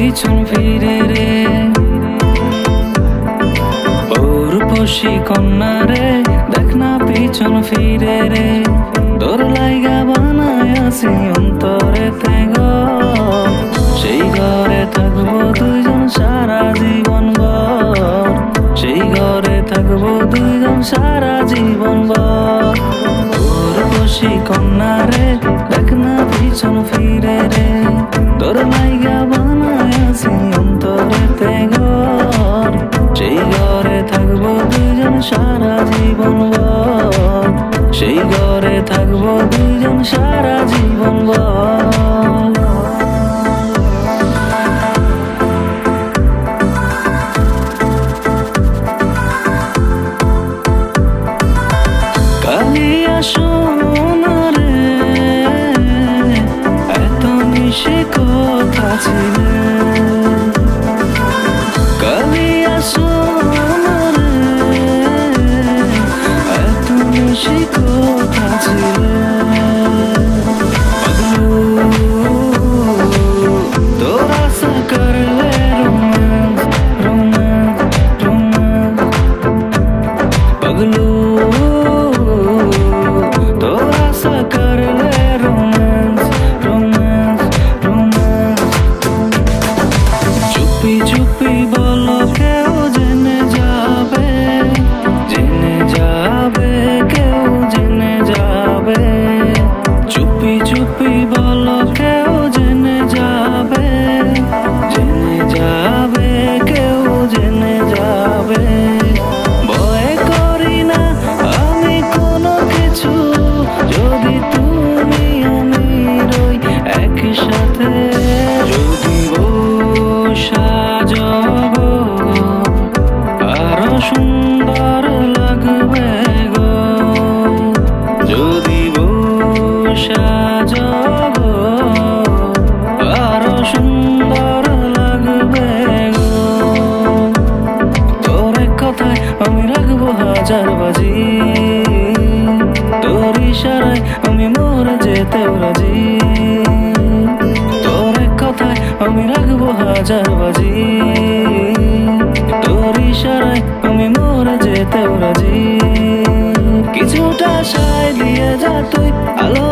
পিছন ফিরে রে, পৌরুষী কন্যা রে, দেখ না পিছন ফিরে রে। তোর লাইগা বানায় আছি অন্তরেতে ঘর, সেই ঘরে থাকবো দুইজন সারা জীবন ভর, সেই ঘরে থাকবো দুইজন সারা জীবন ভর। পৌরুষী কন্যা রে, দেখ না পিছন ফিরে রে। তোর লাইগা বানায় আছি অন্তরেতে ঘর, সেই ঘরে থাকবো দুইজন সারা জীবন ভর, সেই ঘরে থাকবো দুইজন সারা জীবন ভর। কালিয়া সোনা রে, এত মিশে কথা ছিল। কালিয়া সোনা রে, এত মিশে কথা ছিল। তোরা সা করলে রোমান্স রোমান্স রোমান্স, पगलू तोरा सा कर ले रोमांस रोमांस रोमांस। चुपी चुपी बोलो केउ जेने जाबे, जेने जाबे केउ जेने जाबे। चुपी चुपी बोलो केउ जेने जाबे, जेने जाबे केउ जेने जाबे। যদি তুমি আমি রই একসাথে, যদি সাজব আরো সুন্দর লাগবে গো, যদি সাজব আরো সুন্দর লাগবে গো। তোর কথায় আমি রাখবো হাজার বাজি, তোর ইশারায় আমি মরে যেতেও রাজি। তোর কথায় আমি রাখবো হাজার বাজি, তোর ইশারায় আমি মরে যেতেও রাজি। কিছুটা সায় দিয়ে যা তুই, আলো